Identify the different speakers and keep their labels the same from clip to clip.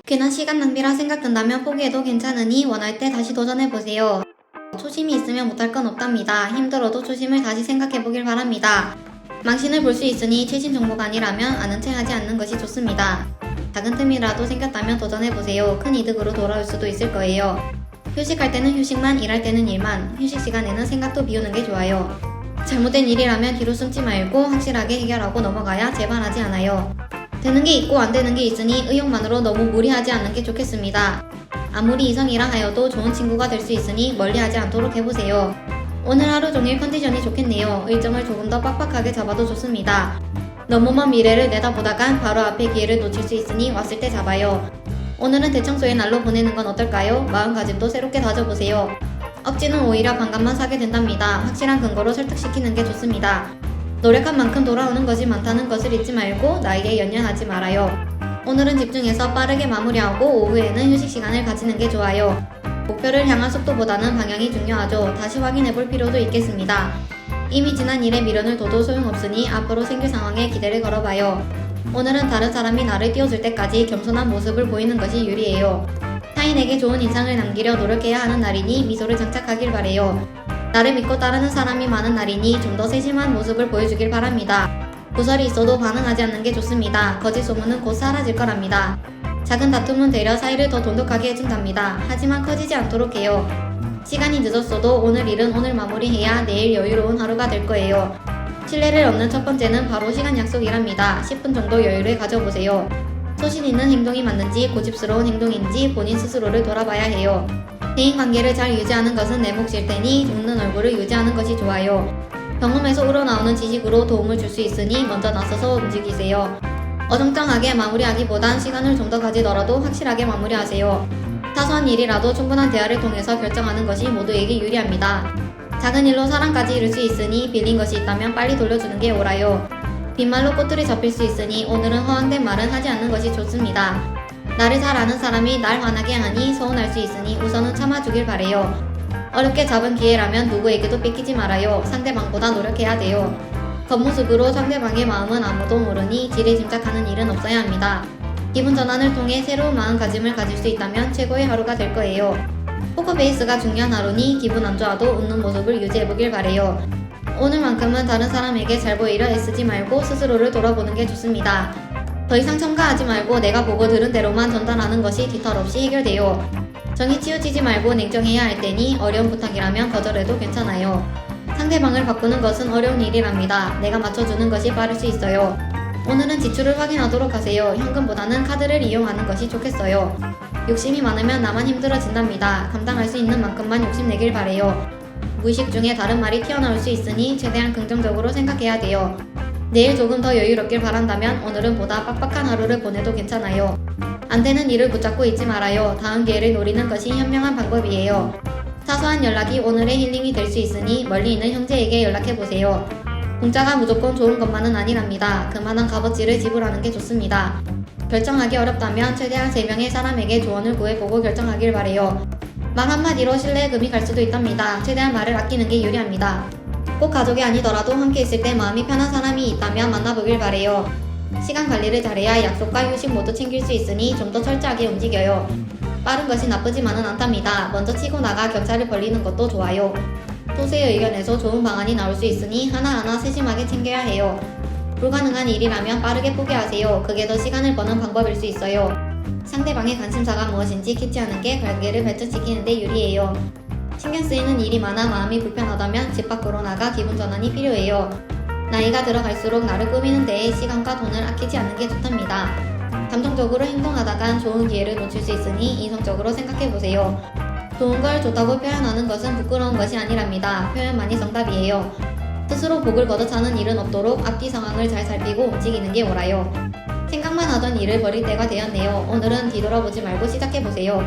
Speaker 1: 괜한 시간 낭비라 생각된다면 포기해도 괜찮으니 원할 때 다시 도전해보세요. 초심이 있으면 못할 건 없답니다. 힘들어도 초심을 다시 생각해보길 바랍니다. 망신을 볼 수 있으니 최신 정보가 아니라면 아는 체 하지 않는 것이 좋습니다. 작은 틈이라도 생겼다면 도전해보세요. 큰 이득으로 돌아올 수도 있을 거예요. 휴식할 때는 휴식만, 일할 때는 일만, 휴식 시간에는 생각도 비우는 게 좋아요. 잘못된 일이라면 뒤로 숨지 말고 확실하게 해결하고 넘어가야 재발하지 않아요. 되는 게 있고 안 되는 게 있으니 의욕만으로 너무 무리하지 않는 게 좋겠습니다. 아무리 이성이라 하여도 좋은 친구가 될 수 있으니 멀리하지 않도록 해보세요. 오늘 하루 종일 컨디션이 좋겠네요. 일정을 조금 더 빡빡하게 잡아도 좋습니다. 너무 먼 미래를 내다보다간 바로 앞에 기회를 놓칠 수 있으니 왔을 때 잡아요. 오늘은 대청소의 날로 보내는 건 어떨까요? 마음가짐도 새롭게 다져보세요. 억지는 오히려 반감만 사게 된답니다. 확실한 근거로 설득시키는 게 좋습니다. 노력한 만큼 돌아오는 것이 많다는 것을 잊지 말고 나에게 연연하지 말아요. 오늘은 집중해서 빠르게 마무리하고 오후에는 휴식 시간을 가지는 게 좋아요. 목표를 향한 속도보다는 방향이 중요하죠. 다시 확인해 볼 필요도 있겠습니다. 이미 지난 일에 미련을 둬도 소용없으니 앞으로 생길 상황에 기대를 걸어봐요. 오늘은 다른 사람이 나를 띄워줄 때까지 겸손한 모습을 보이는 것이 유리해요. 타인에게 좋은 인상을 남기려 노력해야 하는 날이니 미소를 장착하길 바래요. 나를 믿고 따르는 사람이 많은 날이니 좀 더 세심한 모습을 보여주길 바랍니다. 구설이 있어도 반응하지 않는 게 좋습니다. 거짓 소문은 곧 사라질 거랍니다. 작은 다툼은 되려 사이를 더 돈독하게 해준답니다. 하지만 커지지 않도록 해요. 시간이 늦었어도 오늘 일은 오늘 마무리해야 내일 여유로운 하루가 될 거예요. 신뢰를 얻는 첫 번째는 바로 시간 약속이랍니다. 10분 정도 여유를 가져보세요. 소신 있는 행동이 맞는지 고집스러운 행동인지 본인 스스로를 돌아봐야 해요. 대인관계를 잘 유지하는 것은 내 몫일 테니 웃는 얼굴을 유지하는 것이 좋아요. 경험에서 우러나오는 지식으로 도움을 줄 수 있으니 먼저 나서서 움직이세요. 어정쩡하게 마무리하기보단 시간을 좀 더 가지더라도 확실하게 마무리하세요. 사소한 일이라도 충분한 대화를 통해서 결정하는 것이 모두에게 유리합니다. 작은 일로 사랑까지 이룰 수 있으니 빌린 것이 있다면 빨리 돌려주는 게 옳아요. 빈말로 꼬투리 잡힐 수 있으니 오늘은 허황된 말은 하지 않는 것이 좋습니다. 나를 잘 아는 사람이 날 화나게 하니 서운할 수 있으니 우선은 참아주길 바래요. 어렵게 잡은 기회라면 누구에게도 뺏기지 말아요. 상대방보다 노력해야 돼요. 겉모습으로 상대방의 마음은 아무도 모르니 지레 짐작하는 일은 없어야 합니다. 기분 전환을 통해 새로운 마음가짐을 가질 수 있다면 최고의 하루가 될 거예요. 포커페이스가 중요한 하루니 기분 안 좋아도 웃는 모습을 유지해보길 바래요. 오늘만큼은 다른 사람에게 잘 보이려 애쓰지 말고 스스로를 돌아보는 게 좋습니다. 더 이상 첨가하지 말고 내가 보고 들은 대로만 전달하는 것이 뒤탈 없이 해결돼요. 정이 치우치지 말고 냉정해야 할 테니 어려운 부탁이라면 거절해도 괜찮아요. 상대방을 바꾸는 것은 어려운 일이랍니다. 내가 맞춰주는 것이 빠를 수 있어요. 오늘은 지출을 확인하도록 하세요. 현금보다는 카드를 이용하는 것이 좋겠어요. 욕심이 많으면 나만 힘들어진답니다. 감당할 수 있는 만큼만 욕심내길 바래요. 무의식 중에 다른 말이 튀어나올 수 있으니 최대한 긍정적으로 생각해야 돼요. 내일 조금 더 여유롭길 바란다면 오늘은 보다 빡빡한 하루를 보내도 괜찮아요. 안 되는 일을 붙잡고 있지 말아요. 다음 기회를 노리는 것이 현명한 방법이에요. 사소한 연락이 오늘의 힐링이 될 수 있으니 멀리 있는 형제에게 연락해보세요. 공짜가 무조건 좋은 것만은 아니랍니다. 그만한 값어치를 지불하는 게 좋습니다. 결정하기 어렵다면 최대한 3명의 사람에게 조언을 구해보고 결정하길 바래요. 말 한마디로 신뢰의 금이 갈 수도 있답니다. 최대한 말을 아끼는 게 유리합니다. 꼭 가족이 아니더라도 함께 있을 때 마음이 편한 사람이 있다면 만나보길 바래요. 시간 관리를 잘해야 약속과 휴식 모두 챙길 수 있으니 좀 더 철저하게 움직여요. 빠른 것이 나쁘지만은 않답니다. 먼저 치고 나가 격차를 벌리는 것도 좋아요. 소수의 의견에서 좋은 방안이 나올 수 있으니 하나하나 세심하게 챙겨야 해요. 불가능한 일이라면 빠르게 포기하세요. 그게 더 시간을 버는 방법일 수 있어요. 상대방의 관심사가 무엇인지 캐치하는 게 관계를 발전시키는 데 유리해요. 신경 쓰이는 일이 많아 마음이 불편하다면 집 밖으로 나가 기분 전환이 필요해요. 나이가 들어갈수록 나를 꾸미는 데에 시간과 돈을 아끼지 않는 게 좋답니다. 감정적으로 행동하다간 좋은 기회를 놓칠 수 있으니 이성적으로 생각해보세요. 좋은 걸 좋다고 표현하는 것은 부끄러운 것이 아니랍니다. 표현만이 정답이에요. 스스로 복을 걷어차는 일은 없도록 앞뒤 상황을 잘 살피고 움직이는 게 옳아요. 생각만 하던 일을 버릴 때가 되었네요. 오늘은 뒤돌아보지 말고 시작해보세요.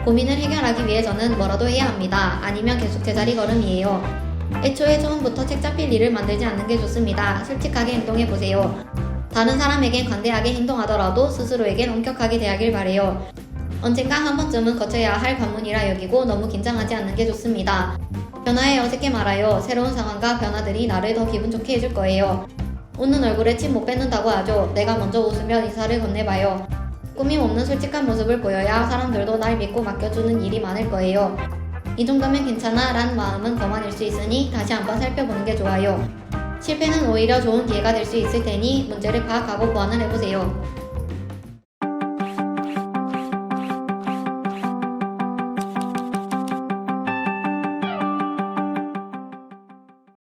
Speaker 1: 고민을 해결하기 위해서는 뭐라도 해야 합니다. 아니면 계속 제자리 걸음이에요. 애초에 처음부터 책 잡힐 일을 만들지 않는 게 좋습니다. 솔직하게 행동해보세요. 다른 사람에겐 관대하게 행동하더라도 스스로에겐 엄격하게 대하길 바래요. 언젠가 한 번쯤은 거쳐야 할 관문이라 여기고 너무 긴장하지 않는 게 좋습니다. 변화에 어색해 말아요. 새로운 상황과 변화들이 나를 더 기분 좋게 해줄 거예요. 웃는 얼굴에 침 못 뱉는다고 하죠. 내가 먼저 웃으며 인사를 건네봐요. 꾸밈 없는 솔직한 모습을 보여야 사람들도 날 믿고 맡겨주는 일이 많을 거예요. 이 정도면 괜찮아 라는 마음은 거만일 수 있으니 다시 한번 살펴보는 게 좋아요. 실패는 오히려 좋은 기회가 될 수 있을 테니 문제를 파악하고 보완을 해보세요.